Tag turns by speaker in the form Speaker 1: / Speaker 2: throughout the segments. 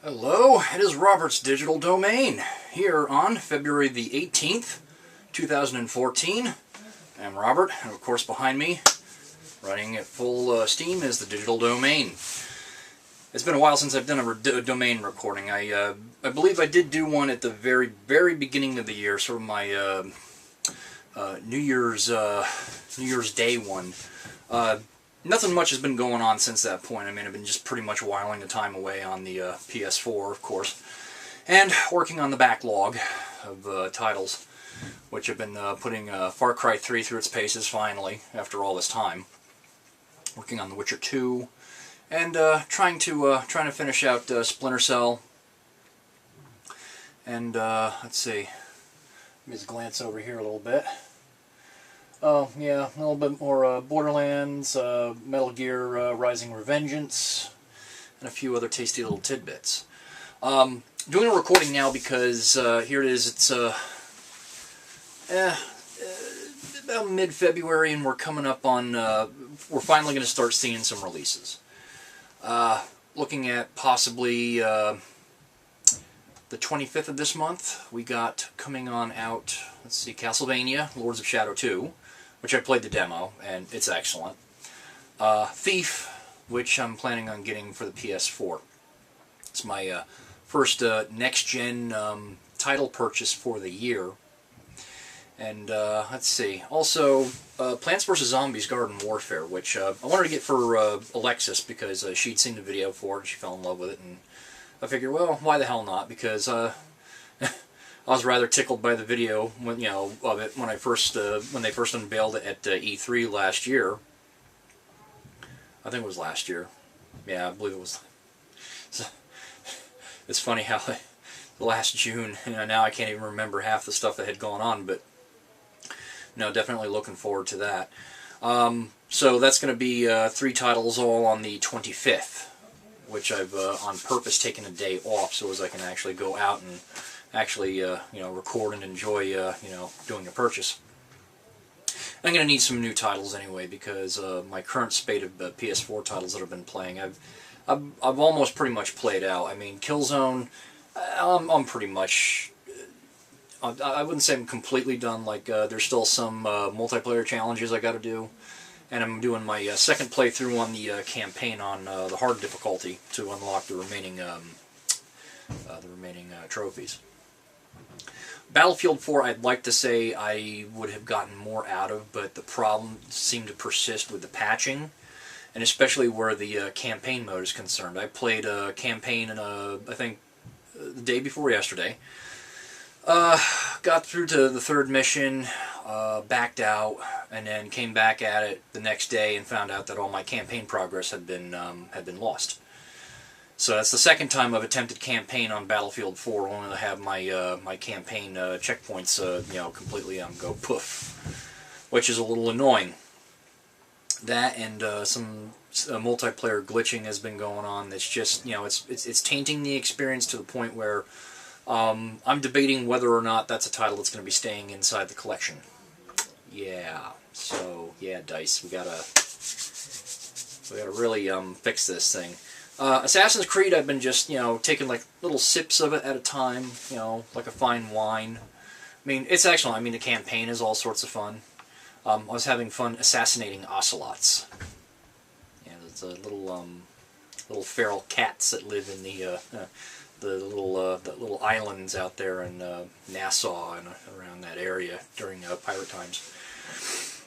Speaker 1: Hello, it is Robert's Digital Domain, here on February the 18th, 2014. I'm Robert, and of course behind me, running at full steam, is the Digital Domain. It's been a while since I've done a domain recording. I believe I did do one at the very beginning of the year, sort of my New Year's Day one. Nothing much has been going on since that point. I mean, I've been just pretty much whiling the time away on the PS4, of course, and working on the backlog of titles, which have been putting Far Cry 3 through its paces, finally, after all this time. Working on The Witcher 2, and trying to finish out Splinter Cell. And, let's see, let me just glance over here a little bit. Oh, yeah, a little bit more Borderlands, Metal Gear Rising Revengeance, and a few other tasty little tidbits. Doing a recording now because here it is, it's about mid-February, and we're coming up on, we're finally going to start seeing some releases. Looking at possibly the 25th of this month, we got coming on out, let's see, Castlevania, Lords of Shadow 2, which I played the demo, and it's excellent. Thief, which I'm planning on getting for the PS4. It's my first next-gen title purchase for the year. And let's see, also Plants vs. Zombies Garden Warfare, which I wanted to get for Alexis because she'd seen the video for it and she fell in love with it, and I figured, well, why the hell not? Because I was rather tickled by the video when of it when they first unveiled it at E3 last year. I think it was last year. Yeah, I believe it was. It's funny how last June, now I can't even remember half the stuff that had gone on, but no, definitely looking forward to that. So that's going to be 3 titles all on the 25th, which I've on purpose taken a day off so as I can actually go out and actually record and enjoy doing a purchase. I'm going to need some new titles anyway because my current spate of PS4 titles that I've been playing, I've almost pretty much played out. I mean, Killzone, I'm pretty much, I wouldn't say I'm completely done. Like there's still some multiplayer challenges I got to do, and I'm doing my second playthrough on the campaign on the hard difficulty to unlock the remaining trophies. Battlefield 4, I'd like to say I would have gotten more out of, but the problem seemed to persist with the patching, and especially where the campaign mode is concerned. I played a campaign I think the day before yesterday. Got through to the 3rd mission, backed out, and then came back at it the next day and found out that all my campaign progress had been lost. So that's the second time I've attempted campaign on Battlefield 4, only to have my my campaign checkpoints completely go poof, which is a little annoying. That and some multiplayer glitching has been going on. That's just it's tainting the experience to the point where I'm debating whether or not that's a title that's going to be staying inside the collection. Yeah. So yeah, DICE, we gotta really fix this thing. Assassin's Creed, I've been just, taking like little sips of it at a time, like a fine wine. I mean, it's excellent. I mean, the campaign is all sorts of fun. I was having fun assassinating ocelots. Yeah, there's little feral cats that live in the little islands out there in Nassau and around that area during pirate times.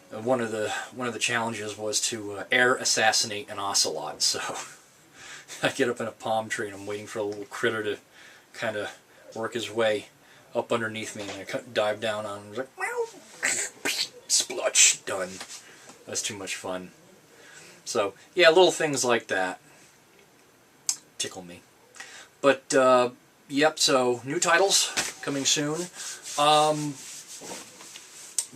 Speaker 1: One of the challenges was to air assassinate an ocelot, so I get up in a palm tree and I'm waiting for a little critter to kind of work his way up underneath me, and I dive down on him. It's like, meow, splutch, done. That's too much fun. So yeah, little things like that tickle me. But yep. So new titles coming soon.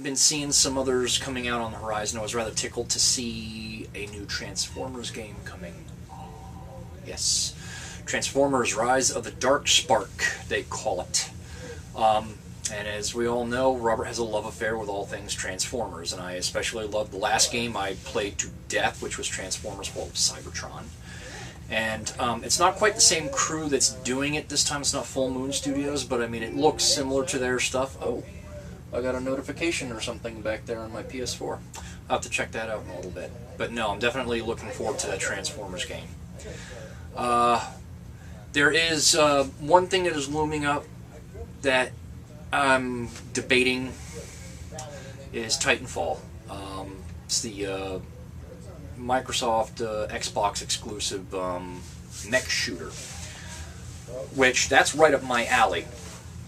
Speaker 1: Been seeing some others coming out on the horizon. I was rather tickled to see a new Transformers game coming. Yes, Transformers Rise of the Dark Spark, they call it. And as we all know, Robert has a love affair with all things Transformers, and I especially loved the last game I played to death, which was Transformers Fall of Cybertron. And it's not quite the same crew that's doing it this time. It's not Full Moon Studios, but I mean, it looks similar to their stuff. Oh, I got a notification or something back there on my PS4. I'll have to check that out in a little bit. But no, I'm definitely looking forward to that Transformers game. There is one thing that is looming up that I'm debating is Titanfall. It's the Microsoft Xbox exclusive mech shooter, which that's right up my alley.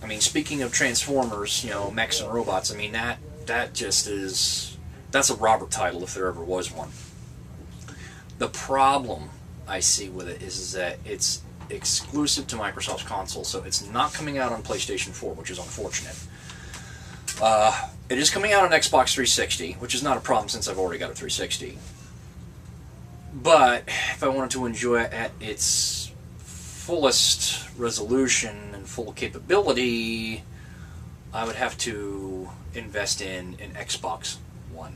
Speaker 1: I mean, speaking of Transformers, you know, mechs and robots, I mean, that just is, that's a Robert title if there ever was one. The problem I see with it is that it's exclusive to Microsoft's console, so it's not coming out on PlayStation 4, which is unfortunate. It is coming out on Xbox 360, which is not a problem since I've already got a 360. But if I wanted to enjoy it at its fullest resolution and full capability, I would have to invest in an Xbox One.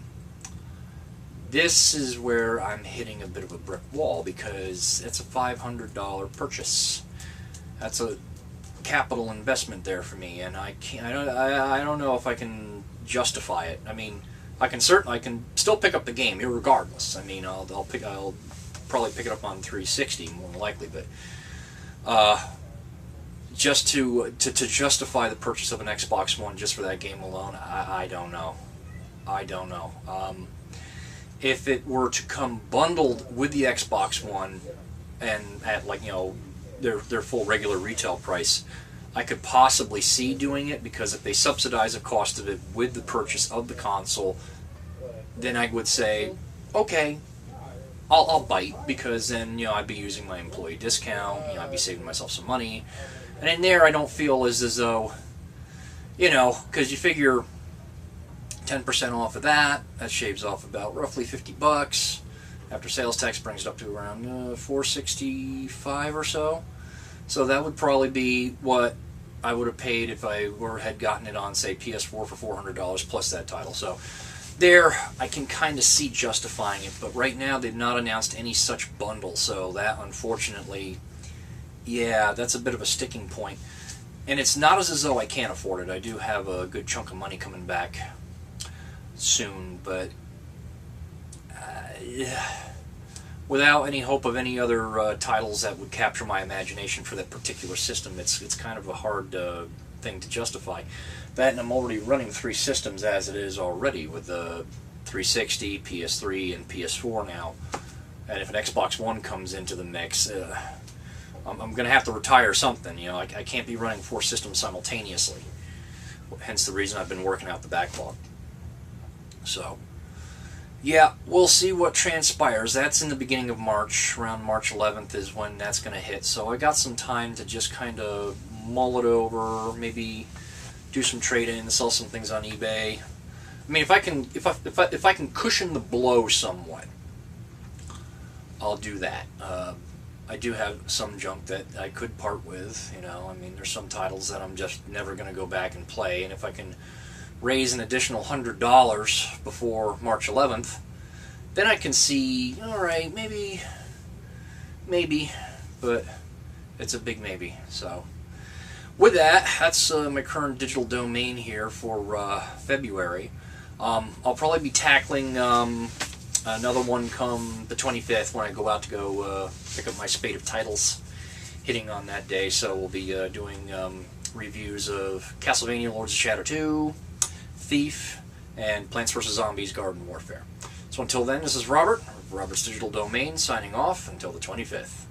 Speaker 1: This is where I'm hitting a bit of a brick wall because it's a $500 purchase. That's a capital investment there for me, and I don't know if I can justify it. I mean, I can still pick up the game irregardless. I mean, I'll probably pick it up on 360 more than likely, but just to justify the purchase of an Xbox One just for that game alone, I don't know. I don't know. If it were to come bundled with the Xbox One and at, like, you know, their full regular retail price, I could possibly see doing it, because if they subsidize the cost of it with the purchase of the console, then I would say, okay, I'll bite, because then, you know, I'd be using my employee discount, you know, I'd be saving myself some money, and in there I don't feel as though, you know, because you figure 10% off of that shaves off about roughly $50. After sales tax brings it up to around $465 or so. So that would probably be what I would have paid if I had gotten it on, say, PS4 for $400 plus that title. So there, I can kind of see justifying it, but right now they've not announced any such bundle, so that, unfortunately, yeah, that's a bit of a sticking point. And it's not as though I can't afford it. I do have a good chunk of money coming back soon, but without any hope of any other titles that would capture my imagination for that particular system, it's kind of a hard thing to justify. That, and I'm already running 3 systems as it is already, with the 360, PS3, and PS4 now. And if an Xbox One comes into the mix, I'm going to have to retire something. You know, I can't be running 4 systems simultaneously. Hence the reason I've been working out the backlog. So, yeah, we'll see what transpires. That's in the beginning of March. Around March 11th is when that's going to hit. So I got some time to just kind of mull it over, maybe do some trade-in, sell some things on eBay. I mean, if I can cushion the blow somewhat, I'll do that. I do have some junk that I could part with. You know, I mean, there's some titles that I'm just never going to go back and play, and if I can raise an additional $100 before March 11th, then I can see, all right, maybe, but it's a big maybe. So with that, that's my current digital domain here for February. I'll probably be tackling another one come the 25th when I go out to go pick up my spate of titles hitting on that day. So we'll be doing reviews of Castlevania Lords of Shadow 2, Thief, and Plants vs. Zombies Garden Warfare. So until then, this is Robert, Robert's Digital Domain, signing off until the 25th.